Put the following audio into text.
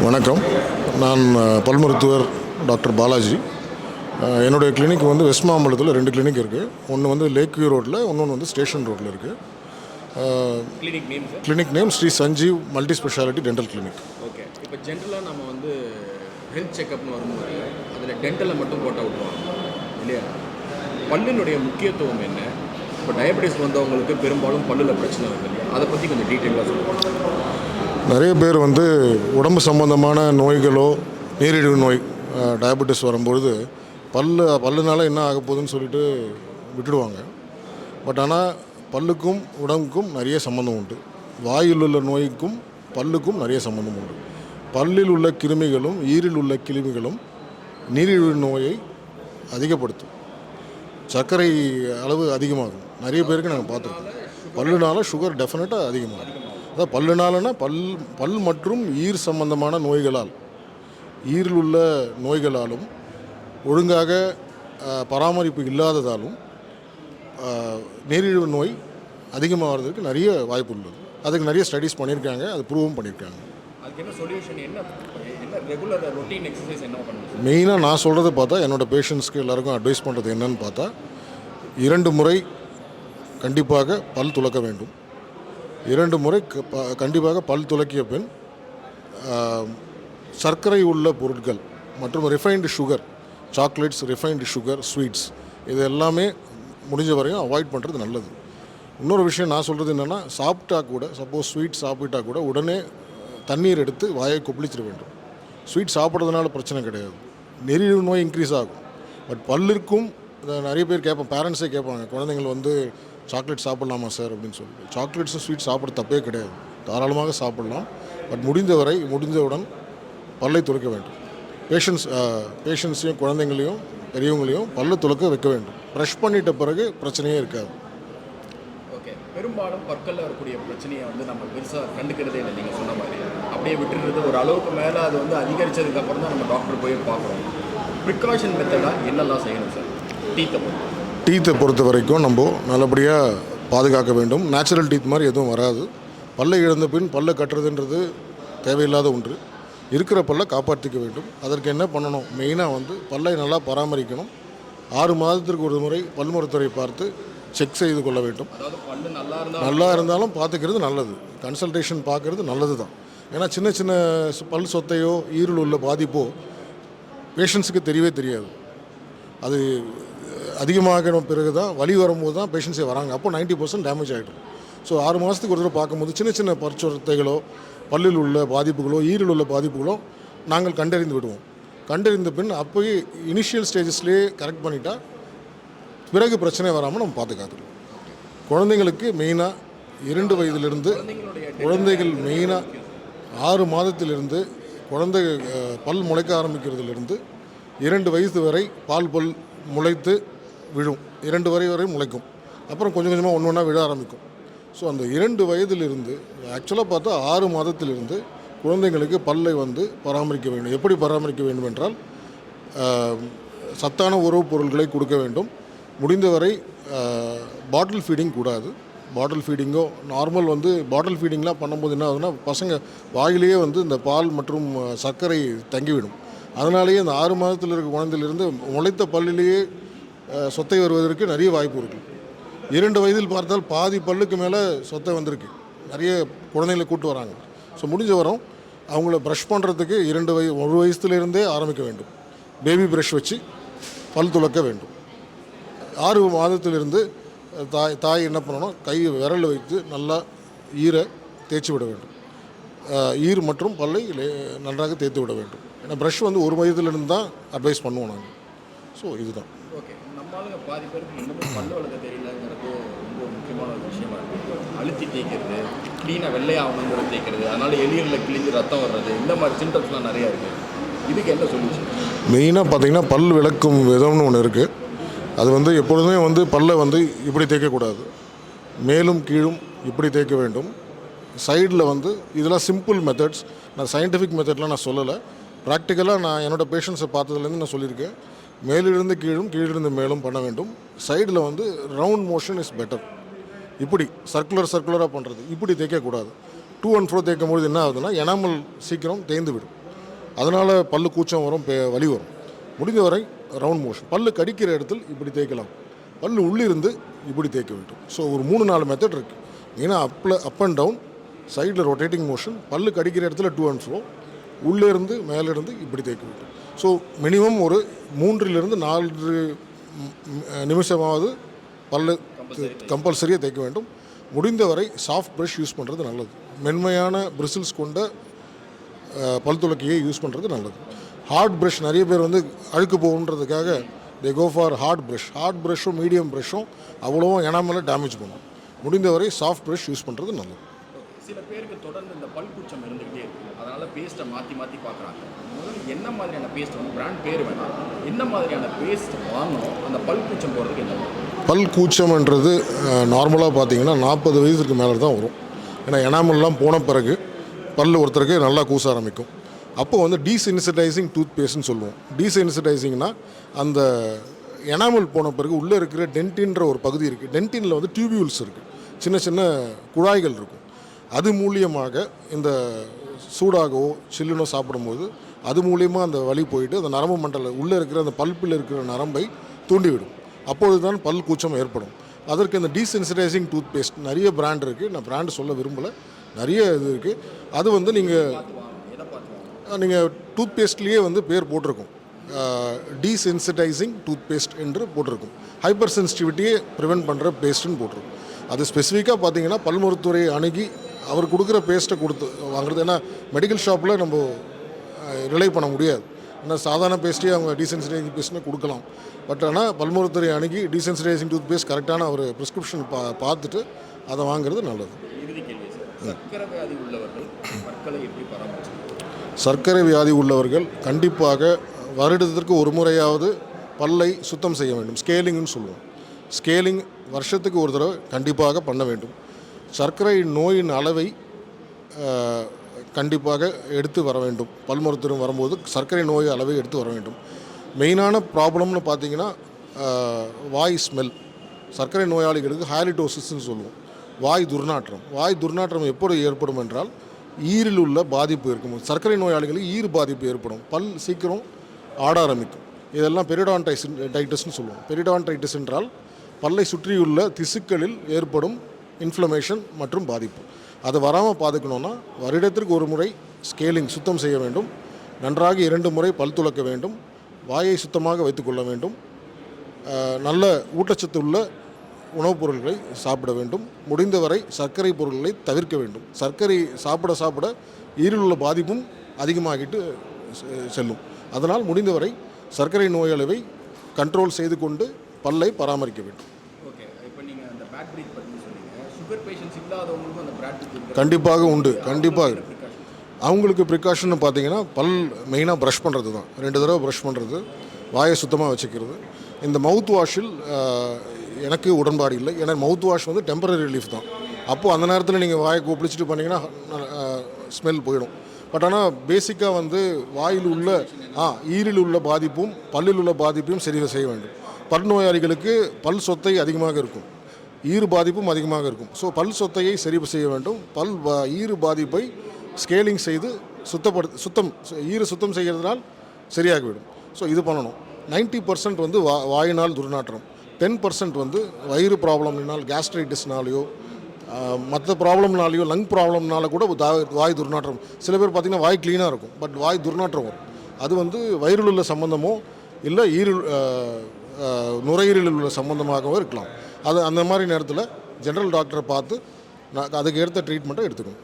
வணக்கம். நான் பல் மருத்துவர் டாக்டர் பாலாஜி. என்னுடைய கிளினிக் வந்து வெஸ்ட் மாம்பலத்தில் 2 கிளினிக் இருக்குது. ஒன்று வந்து லேக் வியூ ரோட்டில், இன்னொன்று வந்து ஸ்டேஷன் ரோட்டில் இருக்குது. Clinic name Sri Sanjeev multi speciality dental clinic. Okay, இப்போ ஜென்ரலாக நம்ம வந்து ஹெல்த் செக்கப்னு வரும்போது அதில் டென்டலை மட்டும் போட்டால் விட்டுருவாங்க இல்லையா? பல்லினுடைய முக்கியத்துவம் என்ன? இப்போ டயபெட்டிஸ் வந்தவங்களுக்கு பெரும்பாலும் பல்லில் பிரச்சனை வருது இல்லையா? அதை பற்றி கொஞ்சம் டீட்டெயிலாக சொல்லுங்கள். நிறைய பேர் வந்து உடம்பு சம்பந்தமான நோய்களோ நீரிழிவு நோய் டயபெட்டிஸ் வரும்பொழுது பல்லுனால என்ன ஆக போகுதுன்னு சொல்லிட்டு விட்டுடுவாங்க. பட் ஆனால் பல்லுக்கும் உடம்புக்கும் நிறைய சம்மந்தம் உண்டு. வாயில் உள்ள நோய்க்கும் பல்லுக்கும் நிறைய சம்மந்தம் உண்டு. பல்லில் உள்ள கிருமிகளும் ஈரில் உள்ள கிருமிகளும் நீரிழிவு நோயை அதிகப்படுத்தும். சர்க்கரை அளவு அதிகமாகும். நிறைய பேருக்கு நாங்கள் பார்த்துருக்கோம். பல்லுனால சுகர் டெஃபினட்டாக அதிகமாகும். அதான் பல்லுனாலனா பல் மற்றும் ஈர் சம்பந்தமான நோய்களால், ஈரில் உள்ள நோய்களாலும் ஒழுங்காக பராமரிப்பு இல்லாததாலும் நீரிழிவு நோய் அதிகமாகிறதுக்கு நிறைய வாய்ப்பு உள்ளது. அதுக்கு நிறைய ஸ்டடீஸ் பண்ணியிருக்காங்க, அது ப்ரூவும் பண்ணியிருக்காங்க. மெயினாக நான் சொல்கிறத பார்த்தா, என்னோடய பேஷண்ட்ஸ்க்கு எல்லாருக்கும் அட்வைஸ் பண்ணுறது என்னன்னு பார்த்தா, 2 முறை கண்டிப்பாக பல் துலக்க வேண்டும். 2 முறை கண்டிப்பாக பல் துலக்கிய பின் சர்க்கரை உள்ள பொருட்கள் மற்றும் refined sugar, chocolates, refined sugar, sweets, இது எல்லாமே முடிஞ்ச வரையும் அவாய்ட் பண்ணுறது நல்லது. இன்னொரு விஷயம் நான் சொல்கிறது என்னென்னா, சாப்பிட்டா கூட, சப்போஸ் ஸ்வீட் சாப்பிட்டா கூட உடனே தண்ணீர் எடுத்து வாயை கொப்பளிச்சிட வேண்டும். ஸ்வீட் சாப்பிட்றதுனால பிரச்சனை கிடையாது, நீரிழிவு நோய் இன்க்ரீஸ் ஆகும். பட் பல்லிற்கும் நிறைய பேர் பேரண்ட்ஸே கேட்பாங்க, குழந்தைங்கள் வந்து சாக்லேட் சாப்பிட்லாமா சார் அப்படின்னு சொல்லிட்டு. சாக்லேட்ஸும் ஸ்வீட் சாப்பிட்ற தப்பே கிடையாது, தாராளமாக சாப்பிட்லாம். பட் முடிந்தவுடன் பல்லை துலக்க வேண்டும். பேஷண்ட்ஸையும் குழந்தைங்களையும் பெரியவங்களையும் பல்லை துலக்க வைக்க வேண்டும். ப்ரஷ் பண்ணிட்ட பிறகு பிரச்சனையே இருக்காது. ஓகே, பெரும்பாலும் பற்களில் வரக்கூடிய பிரச்சனையை வந்து நம்ம பெருசாக கண்டுக்கிறதே இல்லை. நீங்கள் சொன்ன மாதிரி அப்படியே விட்டுறது, ஒரு அளவுக்கு மேலே அது வந்து அதிகரித்ததுக்கப்புறம் தான் நம்ம டாக்டர் போய் பார்க்குறோம். ப்ரிகாஷன் மெத்தடாக என்னெல்லாம் செய்யணும் சார்? டீத்தை பொறுத்த வரைக்கும் நம்ம நல்லபடியாக பாதுகாக்க வேண்டும். நேச்சுரல் டீத் மாதிரி எதுவும் வராது. பல்லை இழந்த பின் பல்லை கட்டுறதுன்றது தேவையில்லாத ஒன்று. இருக்கிற பல்லை காப்பாற்றிக்க வேண்டும். அதற்கு என்ன பண்ணணும்? மெயினாக வந்து பல்லை நல்லா பராமரிக்கணும். 6 மாதத்திற்கு ஒரு முறை பல் மருத்துவரை பார்த்து செக் செய்து கொள்ள வேண்டும். நல்லா இருந்தாலும் பார்த்துக்கிறது நல்லது. கன்சல்டேஷன் பார்க்குறது நல்லது தான். ஏன்னா சின்ன சின்ன பல் சொத்தையோ ஈரில் உள்ள பாதிப்போ பேஷண்ட்ஸுக்கு தெரியவே தெரியாது. அது அதிகமாக பிறகு தான் வலி வரும்போது தான் பேஷண்ட்ஸே வராங்க. அப்போ 90% டேமேஜ் ஆகிடும். ஸோ 6 மாதத்துக்கு ஒரு தடவை பார்க்கும்போது சின்ன சின்ன பற்சொத்தைகளோ, பல்லில் உள்ள பாதிப்புகளோ, ஈரில் உள்ள பாதிப்புகளோ நாங்கள் கண்டறிந்து விடுவோம். கண்டறிந்த பின் அப்போயே இனிஷியல் ஸ்டேஜஸ்லேயே கரெக்ட் பண்ணிட்டா பிறகு பிரச்சனை வராமல் நம்ம பார்த்துக்காதுடும். குழந்தைங்களுக்கு மெயினாக 2 வயதிலிருந்து குழந்தைகள் மெயினாக 6 மாதத்திலிருந்து குழந்தை பல் முளைக்க ஆரம்பிக்கிறதுலேருந்து 2 வயது வரை பல் முளைத்து விழும். 2 வரை முளைக்கும். அப்புறம் கொஞ்சம் கொஞ்சமாக ஒன்று ஒன்றா விழ ஆரம்பிக்கும். ஸோ அந்த 2 வயதிலிருந்து ஆக்சுவலாக பார்த்தா 6 மாதத்திலிருந்து குழந்தைங்களுக்கு பல்லை வந்து பராமரிக்க வேண்டும். எப்படி பராமரிக்க வேண்டும் என்றால், சத்தான உணவுப் பொருட்களை கொடுக்க வேண்டும். முடிந்தவரை பாட்டில் ஃபீடிங் கூடாது. பாட்டில் ஃபீடிங்கோ நார்மல் வந்து பாட்டில் ஃபீடிங்லாம் பண்ணும்போது என்ன ஆகுதுன்னா, பசங்க வாயிலேயே வந்து இந்த பால் மற்றும் சர்க்கரை தங்கிவிடும். அதனாலேயே அந்த 6 மாதத்தில் இருக்க குழந்தையிலிருந்து முளைத்த பல்லிலேயே சொத்தை வருவதற்கு நிறைய வாய்ப்பு இருக்குது. 2 வயதில் பார்த்தால் பாதி பல்லுக்கு மேலே சொத்தை வந்திருக்கு. நிறைய குழந்தைங்களை கூப்பிட்டு வராங்க. ஸோ முடிஞ்ச வரும் அவங்கள ப்ரஷ் பண்ணுறதுக்கு 1 வயசுலேருந்தே ஆரம்பிக்க வேண்டும். பேபி ப்ரஷ் வச்சு பல் துலக்க வேண்டும். 6 மாதத்திலிருந்து தாய் என்ன பண்ணணும், கை விரலில் வைத்து நல்லா ஈரை தேய்ச்சி விட வேண்டும். ஈர் மற்றும் பல்லை நன்றாக தேய்த்து விட வேண்டும். ஏன்னா ப்ரஷ் வந்து 1 வயதுலேருந்து தான் அட்வைஸ் பண்ணுவோம் நாங்கள். ஸோ இதுதான். ஓகே, நம்மளால பாதி பேருக்கு இன்னமும் பல்லு வளர்க்க தெரியலங்கிறது ரொம்ப முக்கியமான ஒரு விஷயமா இருக்குது. அழுத்தி தேய்க்கிறது, க்ளீனாக வெள்ளையாகணுங்கிற தேய்க்கிறது, அதனால் எலிகளில் கிழிஞ்சு ரத்தம் வர்றது, இந்த மாதிரி சிம்டம்ஸ்லாம் நிறையா இருக்குது. இதுக்கு என்ன சொல்யூஷன்? மெயினாக பார்த்தீங்கன்னா பல் விளக்கும் விதம்னு ஒன்று இருக்குது. அது வந்து எப்பொழுதுமே வந்து பல்லை வந்து இப்படி தேய்க்கக்கூடாது. மேலும் கீழும் இப்படி தேய்க்க வேண்டும். சைடில் வந்து இதெல்லாம் சிம்பிள் மெத்தட்ஸ். நான் சயின்டிஃபிக் மெத்தட்லாம் நான் சொல்லலை. ப்ராக்டிக்கலாக நான் என்னோடய பேஷண்ட்ஸை பார்த்ததுலேருந்து நான் சொல்லியிருக்கேன். மேலிருந்து கீழும் கீழிருந்து மேலும் பண்ண வேண்டும். சைடில் வந்து ரவுண்ட் மோஷன் இஸ் பெட்டர். இப்படி சர்க்குலராக பண்ணுறது இப்படி தேய்க்கக்கூடாது. 2 and 4 தேய்க்கும் பொழுது என்ன ஆகுதுன்னா, எனாமல் சீக்கிரம் தேய்ந்து விடும். அதனால் பல்லு கூச்சம் வரும், வலி வரும். முடிந்தவரை ரவுண்ட் மோஷன், பல்லு கடிக்கிற இடத்தில் இப்படி தேய்க்கலாம், பல்லு உள்ளிருந்து இப்படி தேய்க்க வேண்டும். ஸோ ஒரு 3-4 மெத்தட் இருக்குது. ஏன்னா அப் அண்ட் டவுன், சைடில் ரொட்டேட்டிங் மோஷன், பல்லு கடிக்கிற இடத்துல டூ அண்ட் ஃப்ரோ, உள்ளேருந்து மேலேருந்து இப்படி தேய்க்க வேண்டும். ஸோ மினிமம் ஒரு 3-4 நிமிஷமாவது பல்லு கம்பல்சரியாக தேய்க்க வேண்டும். முடிந்தவரை சாஃப்ட் ப்ரஷ் யூஸ் பண்ணுறது நல்லது. மென்மையான பிரிசில்ஸ் கொண்ட பல் துலக்கியை யூஸ் பண்ணுறது நல்லது. ஹார்ட் ப்ரஷ் நிறைய பேர் வந்து அழுக்கு போகுன்றதுக்காக they go for hard brush. Hard ப்ரஷ்ஷும் மீடியம் ப்ரஷ்ஷும் அவ்வளோவா எனாமலை டேமேஜ் பண்ணும். முடிந்தவரை சாஃப்ட் ப்ரஷ் யூஸ் பண்ணுறது நல்லது. சில பேருக்கு தொடர்ந்து இந்த பல் கூச்சம் இருந்துகிட்டே இருக்குது, அதனால் பேஸ்ட்டை மாற்றி மாற்றி பார்க்குறாங்க. முதல்ல என்ன மாதிரியான பேஸ்ட் வந்து பிராண்ட் பேர் வேணாம், என்ன மாதிரியான பேஸ்ட் வாங்கணும் அந்த பல் கூச்சம் போகிறதுக்கு என்ன? பல் கூச்சம்ன்றது நார்மலாக பார்த்தீங்கன்னா 40 வயசுக்கு மேலே தான் வரும். ஏன்னா எனாமல்லாம் போன பிறகு பல் ஒருத்தருக்கு நல்லா கூச ஆரம்பிக்கும். அப்போ வந்து டீசென்சிடைசிங் டூத் பேஸ்ட்னு சொல்லுவோம். டீசென்சிடைசிங்னா அந்த எனாமல் போன பிறகு உள்ளே இருக்கிற டென்டின்ற ஒரு பகுதி இருக்குது. டென்டினில் வந்து டியூபியூல்ஸ் இருக்குது, சின்ன சின்ன குழாய்கள் இருக்கும். அது மூலியமாக இந்த சூடாகவோ சில்லுனோ சாப்பிடும்போது அது மூலியமாக அந்த வலி போயிட்டு அந்த நரம்பு மண்டலம் உள்ளே இருக்கிற அந்த பல்பில் இருக்கிற நரம்பை தூண்டிவிடும். அப்பொழுது தான் பல் கூச்சம் ஏற்படும். அதற்கு இந்த டீசென்சிடைசிங் டூத் பேஸ்ட் நிறைய பிராண்ட் இருக்குது. நான் பிராண்டு சொல்ல விரும்பலை, நிறைய இது இருக்குது. அது வந்து நீங்கள் டூத் பேஸ்ட்லேயே வந்து பேர் போட்டிருக்கும், டீசென்சிடைசிங் டூத் பேஸ்ட் என்று போட்டிருக்கும். ஹைப்பர் சென்சிட்டிவிட்டியை ப்ரிவென்ட் பண்ணுற பேஸ்ட்டுன்னு போட்டிருக்கும். அது ஸ்பெசிஃபிக்காக பார்த்தீங்கன்னா பல் மருத்துவரை அணுகி அவர் கொடுக்குற பேஸ்ட்டை கொடுத்து வாங்குறது. ஏன்னா மெடிக்கல் ஷாப்பில் நம்ம ரிலை பண்ண முடியாது. ஏன்னா சாதாரண பேஸ்ட்டே அவங்க டீசென்சிடைசிங் பேஸ்ட்னு கொடுக்கலாம். பட் ஆனால் பல் மருத்துவரை அணுகி டீசென்சிடைசிங் டூத் பேஸ்ட் கரெக்டான ஒரு ப்ரிஸ்கிரிப்ஷன் பார்த்துட்டு அதை வாங்குறது நல்லது. சர்க்கரை வியாதி உள்ளவர்கள் பற்களை எப்படி பராமரிச்சு? சர்க்கரை வியாதி உள்ளவர்கள் கண்டிப்பாக வருடத்திற்கு ஒரு முறையாவது பல்லை சுத்தம் செய்ய வேண்டும். ஸ்கேலிங்னு சொல்லுவோம். ஸ்கேலிங் வருஷத்துக்கு ஒரு தடவை கண்டிப்பாக பண்ண வேண்டும். சர்க்கரை நோயின் அளவை கண்டிப்பாக எடுத்து வர வேண்டும். பல் மருத்துவம் வரும்போது சர்க்கரை நோய் அளவை எடுத்து வர வேண்டும். மெயினான ப்ராப்ளம்னு பார்த்தீங்கன்னா வாய் ஸ்மெல். சர்க்கரை நோயாளிகளுக்கு ஹாலிடோசிஸ்ன்னு சொல்லுவோம், வாய் துர்நாற்றம். வாய் துர்நாற்றம் எப்போது ஏற்படும் என்றால் ஈரில் உள்ள பாதிப்பு இருக்கும். சர்க்கரை நோயாளிகளுக்கு ஈறு பாதிப்பு ஏற்படும், பல் சீக்கிரம் ஆட ஆரம்பிக்கும். இதெல்லாம் பெரிடான்டைட்டிஸ்ன்னு சொல்லுவோம். பெரிடான்டைட்டிஸ் என்றால் பல்லை சுற்றியுள்ள திசுக்களில் ஏற்படும் இன்ஃப்ளமேஷன் மற்றும் பாதிப்பு. அது வராமல் பார்த்துக்கணுன்னா வருடத்திற்கு ஒரு முறை ஸ்கேலிங் சுத்தம் செய்ய வேண்டும். நன்றாக 2 முறை பல் துலக்க வேண்டும். வாயை சுத்தமாக வைத்துக்கொள்ள வேண்டும். நல்ல ஊட்டச்சத்து உள்ள உணவுப் பொருட்களை சாப்பிட வேண்டும். முடிந்தவரை சர்க்கரை பொருட்களை தவிர்க்க வேண்டும். சர்க்கரை சாப்பிட சாப்பிட ஈரில் உள்ள பாதிப்பும் அதிகமாகிட்டு செல்லும். அதனால் முடிந்தவரை சர்க்கரை நோய் அளவை கண்ட்ரோல் செய்து கொண்டு பல்லை பராமரிக்க வேண்டும். ஓகே, இப்போ நீங்கள் அந்த பேட் பிரீத் பற்றி சொன்னீங்க. சுகர் பேஷண்ட்ஸ் இல்லாதவங்களுக்கும் அந்த பேட் பிரீத் கண்டிப்பாக உண்டு. கண்டிப்பாக அவங்களுக்கு ப்ரிகாஷன் பார்த்தீங்கன்னா பல் மெயினாக ப்ரஷ் பண்ணுறது தான். 2 தடவை ப்ரஷ் பண்ணுறது, வாயை சுத்தமாக வச்சுக்கிறது. இந்த மவுத் வாஷில் எனக்கு உடன்பாடு இல்லை. ஏன்னா மவுத் வாஷ் வந்து டெம்பரரி ரிலீஃப் தான். அப்போது அந்த நேரத்தில் நீங்கள் வாயை கூப்பிடிச்சிட்டு பண்ணிங்கன்னா ஸ்மெல் போயிடும். பட் ஆனால் பேசிக்காக வந்து வாயில் உள்ள ஈரில் உள்ள பாதிப்பும் பல்லில் உள்ள பாதிப்பையும் சரி செய்ய வேண்டும். பல் நோயாளிகளுக்கு பல் சொத்தை அதிகமாக இருக்கும், ஈறு பாதிப்பும் அதிகமாக இருக்கும். ஸோ பல் சொத்தையை சரி செய்ய வேண்டும். ஈறு பாதிப்பை ஸ்கேலிங் செய்து ஈறு சுத்தம் செய்கிறதுனால் சரியாகிவிடும். ஸோ இது பண்ணணும். 90% வந்து வாயினால் துர்நாற்றம், 10% வந்து வயிறு ப்ராப்ளம்னால் கேஸ்ட்ரைட்டிஸ்னாலேயோ மற்ற ப்ராப்ளம்னாலேயோ லங் ப்ராப்ளம்னால கூட வாய் துர்நாற்றம். சில பேர் பார்த்திங்கன்னா வாய் க்ளீனாக இருக்கும், பட் வாய் துர்நாற்றம் வரும். அது வந்து வயிறில் உள்ள சம்பந்தமோ இல்லை நுரையீரலில் உள்ள சம்பந்தமாகவோ இருக்கலாம். அது அந்த மாதிரி நேரத்தில் ஜென்ரல் டாக்டரை பார்த்து அதுக்கு ஏற்ற ட்ரீட்மெண்ட்டை எடுத்துக்கணும்.